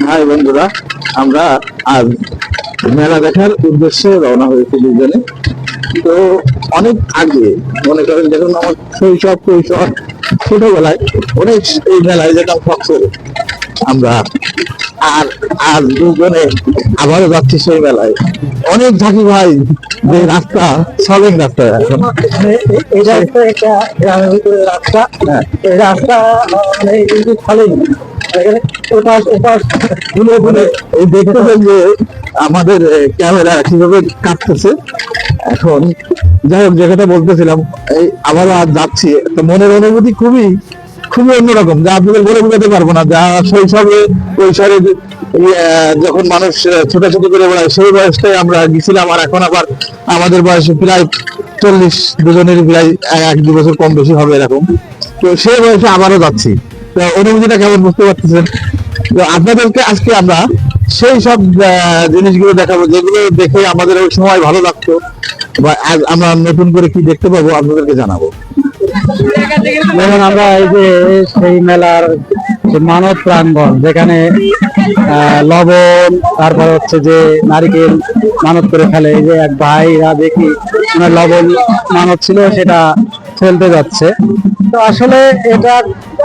High বন্ধুরা, আমরা আজ মেলা দেখার উদ্দেশ্যে রওনা হয়েছি দুজনে। তো অনেক আগে, মনে করেন যখন আমার শৈশব কৈশোর ছোটবেলায় অনেক এই মেলায় যেতাম শখ করে আমরা। আর আজ দুজনে আবারও যাচ্ছি সেই মেলায়। অনেক ঝাঁকি ভাই, যে রাস্তা সলিং রাস্তা এখন এই রাস্তা একটা গ্রামের ভিতরে রাস্তা। এই রাস্তা মানে কিন্তু খালি এখানে ওপাশ ওপাশ ঘুরে ঘুরে এই দেখতেছেন যে আমাদের ক্যামেরা কিভাবে কাটতেছে এখন। যাই হোক, যে কথা বলতেছিলাম, এই আবারও আজ যাচ্ছি, তো মনের অনুভূতি খুবই খুবই অন্যরকম, যা আপনাদের বলে বোঝাতে পারবো না। যা শৈশবে কৈশোরে যখন মানুষ ছোটাছুটি করে বেড়ায়, সেই বয়সটাই আমরা গেছিলাম। আর এখন আবার আমাদের বয়স প্রায় 40, দুজনের প্রায় 1-2 বছর কম বেশি হবে এরকম। তো সেই বয়সে আবারও যাচ্ছি। তো অনুভূতিটা কেমন বুঝতে পারতেছেন। তো আপনাদেরকে আজকে আমরা সেই সব জিনিসগুলো দেখাবো যেগুলো দেখে আমাদের ওই সময় ভালো লাগতো, বা আজ আমরা নতুন করে কি দেখতে পাবো আপনাদেরকে জানাবো। যেমন আমরা এই যে সেই মেলার যে মানব প্রাঙ্গণ, যেখানে লবণ, তারপর হচ্ছে যে নারিকেল মানত করে ফেলে। এই যে এক ভাইরা দেখি ওনার লবণ মানত ছিল, সেটা ফেলতে যাচ্ছে। তো আসলে এটা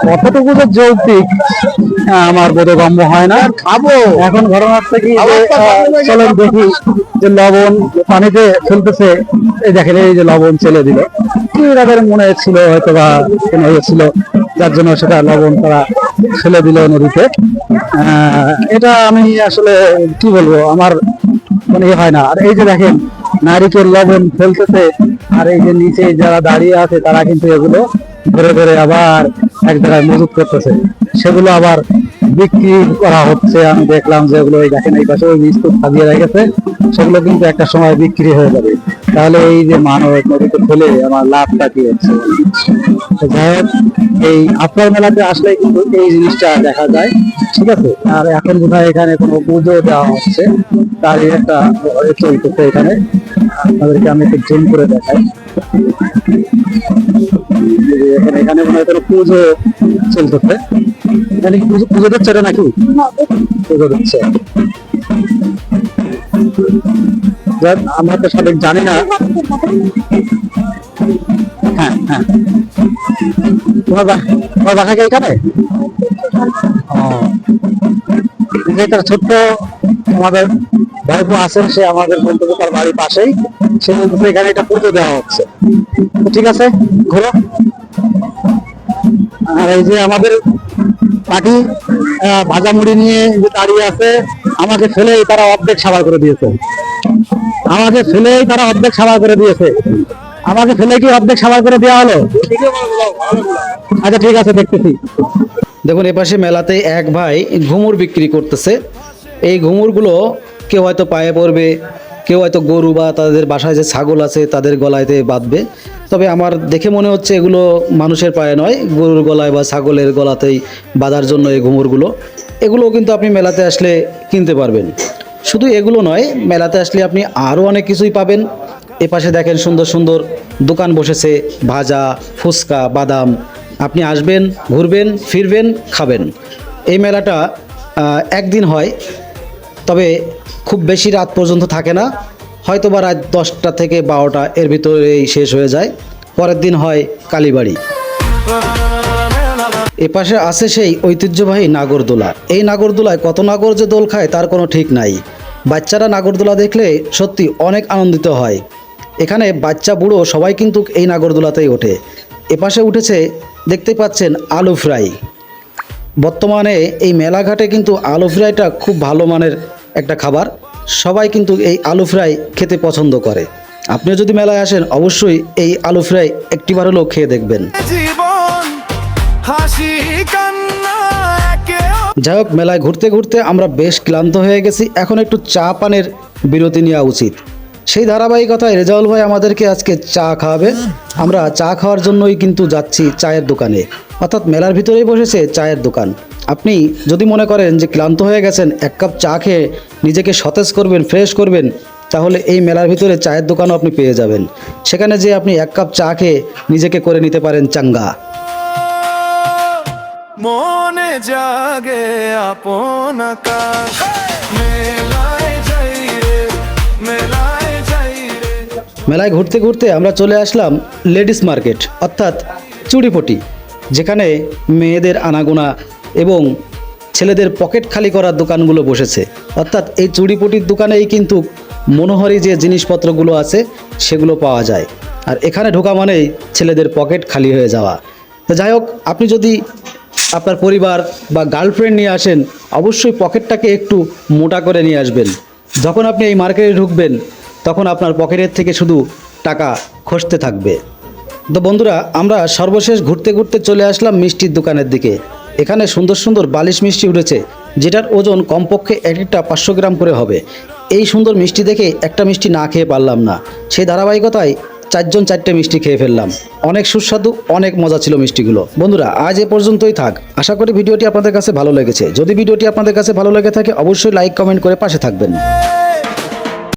কতটুকু যে যৌক্তিক আমার বোধগম্য হয় না। খাবো এখন ঘটনা হচ্ছে কি যে, চলেন দেখি যে লবণ পানিতে ফেলতেছে। এই দেখেন, এই যে লবণ ছেলে দিল, কি তাদের মনে ছিল হয়তো বা কোনো হয়েছিল, যার জন্য সেটা লবণ তারা ফেলে দিল নদীতে। এটা আমি আসলে কি বলবো, আমার মানে হয় না। আর এই যে দেখেন নারিকেল লবণ ফেলতেছে, আর এই যে নিচে যারা দাঁড়িয়ে আছে তারা কিন্তু এগুলো ধরে ধরে আবার এক জায়গায় মজুত করতেছে, সেগুলো আবার বিক্রি করা হচ্ছে। আমি দেখলাম যে এগুলো এই দেখেন এই পাশে ওই বিস্কুট সাজিয়ে রেখেছে, সেগুলো কিন্তু একটা সময় বিক্রি হয়ে যাবে। তাহলে এই যে মানব নদীতে ফেলে আমার লাভটা কি হচ্ছে? যাই হোক, এই আপনার মেলাতে আসলে কিন্তু এই জিনিসটা দেখা যায়, ঠিক আছে। আর এখন বোধহয় এখানে কোনো পুজো দেওয়া হচ্ছে, তারই একটা চলতেছে এখানে। আপনাদেরকে আমি একটু জুম করে দেখাই। এখানে এখানে মনে হয় কোনো পুজো চলতেছে। এখানে কি পুজো পুজো দিচ্ছে এটা নাকি? পুজো দিচ্ছে। আমরা তো সঠিক জানি না। হ্যাঁ হ্যাঁ, তোমার বাসা কি এখানে? ও, ছোট্ট আমাদের ভাইপো আছেন, সে আমাদের বলতে তার বাড়ির পাশেই। সে বলতেছে এখানে একটা পুজো দেওয়া হচ্ছে। ঠিক আছে, ঘোরো। আর এই যে আমাদের পার্টি ভাজা মুড়ি নিয়ে যে দাঁড়িয়ে আছে, আমাকে ফেলেই তারা অর্ধেক সাবার করে দিয়েছে। আমাকে ফেলেই তারা অর্ধেক সাবার করে দিয়েছে। আমাকে ফেলে কি অর্ধেক সাবার করে দেওয়া হলো? আচ্ছা ঠিক আছে, দেখতেছি। দেখুন, এপাশে মেলাতে এক ভাই ঘুমুর বিক্রি করতেছে। এই ঘুমুরগুলো কেউ হয়তো পায়ে পড়বে, কেউ হয়তো গরু বা তাদের বাসায় যে ছাগল আছে তাদের গলায়তে বাঁধবে। তবে আমার দেখে মনে হচ্ছে এগুলো মানুষের পায়ে নয়, গরুর গলায় বা ছাগলের গলাতেই বাঁধার জন্য এই ঘুমুরগুলো। এগুলোও কিন্তু আপনি মেলাতে আসলে কিনতে পারবেন। শুধু এগুলো নয়, মেলাতে আসলে আপনি আরও অনেক কিছুই পাবেন। এপাশে দেখেন সুন্দর সুন্দর দোকান বসেছে, ভাজা, ফুচকা, বাদাম। আপনি আসবেন, ঘুরবেন, ফিরবেন, খাবেন। এই মেলাটা একদিন হয়, তবে খুব বেশি রাত পর্যন্ত থাকে না। হয়তো বা রাত 10টা থেকে 12টা এর ভিতরেই শেষ হয়ে যায়। পরের দিন হয় কালীবাড়ি। এপাশে আছে সেই ঐতিহ্যবাহী নাগরদোলা। এই নাগরদোলায় কত নাগর যে দোল খায় তার কোনো ঠিক নাই। বাচ্চারা নাগরদোলা দেখলে সত্যি অনেক আনন্দিত হয়। এখানে বাচ্চা বুড়ো সবাই কিন্তু এই নাগরদোলাতেই ওঠে। এপাশে উঠেছে, দেখতে পাচ্ছেন, আলু ফ্রাই। বর্তমানে এই মেলাঘাটে কিন্তু আলু ফ্রাইটা খুব ভালো মানের একটা খাবার। সবাই কিন্তু এই আলু ফ্রাই খেতে পছন্দ করে। আপনিও যদি মেলায় আসেন, অবশ্যই এই আলু ফ্রাই একটিবার হলেও খেয়ে দেখবেন। যাই হোক, মেলায় ঘুরতে ঘুরতে আমরা বেশ ক্লান্ত হয়ে গেছি। এখন একটু চা পানের বিরতি নেওয়া উচিত। সেই ধারাবাহিকতায় রেজাউল ভাই আমাদেরকে আজকে চা খাওয়াবে। আমরা চা খাওয়ার জন্যই কিন্তু যাচ্ছি চায়ের দোকানে, অর্থাৎ মেলার ভিতরেই বসেছে চায়ের দোকান। আপনি যদি মনে করেন যে ক্লান্ত হয়ে গেছেন, 1 কাপ চা খেয়ে নিজেকে সতেজ করবেন, ফ্রেশ করবেন, তাহলে এই মেলার ভিতরে চায়ের দোকানও আপনি পেয়ে যাবেন। সেখানে যে আপনি 1 কাপ চা খেয়ে নিজেকে করে নিতে পারেন চাঙ্গা। মনে জাগে আপন আকাশ মেলায় যাই রে মেলায় যাই রে। মেলায় ঘুরতে ঘুরতে আমরা চলে আসলাম লেডিস মার্কেট অর্থাৎ চুড়িপটি, যেখানে মেয়েদের আনাগোনা এবং ছেলেদের পকেট খালি করার দোকানগুলো বসেছে। অর্থাৎ এই চুড়িপটির দোকানেই কিন্তু মনোহারি যে জিনিসপত্রগুলো আছে সেগুলো পাওয়া যায়। আর এখানে ঢোকা মানেই ছেলেদের পকেট খালি হয়ে যাওয়া। তো যাই হোক, আপনি যদি আপনার পরিবার বা গার্লফ্রেন্ড নিয়ে আসেন, অবশ্যই পকেটটাকে একটু মোটা করে নিয়ে আসবেন। যখন আপনি এই মার্কেটে ঢুকবেন তখন আপনার পকেটের থেকে শুধু টাকা খসতে থাকবে। তো বন্ধুরা, আমরা সর্বশেষ ঘুরতে ঘুরতে চলে আসলাম মিষ্টির দোকানের দিকে। এখানে সুন্দর সুন্দর বালিশ মিষ্টি উঠেছে, যেটার ওজন কমপক্ষে এক একটা 500 গ্রাম করে হবে। এই সুন্দর মিষ্টি দেখে একটা মিষ্টি না খেয়ে পারলাম না। সেই ধারাবাহিকতায় 4টে মিষ্টি খেয়ে ফেললাম। অনেক সুস্বাদু, অনেক মজা ছিল মিষ্টিগুলো। বন্ধুরা, আজ এ পর্যন্তই থাক। আশা করি ভিডিওটি আপনাদের কাছে ভালো লেগেছে। যদি ভিডিওটি আপনাদের কাছে ভালো লেগে থাকে অবশ্যই লাইক কমেন্ট করে পাশে থাকবেন।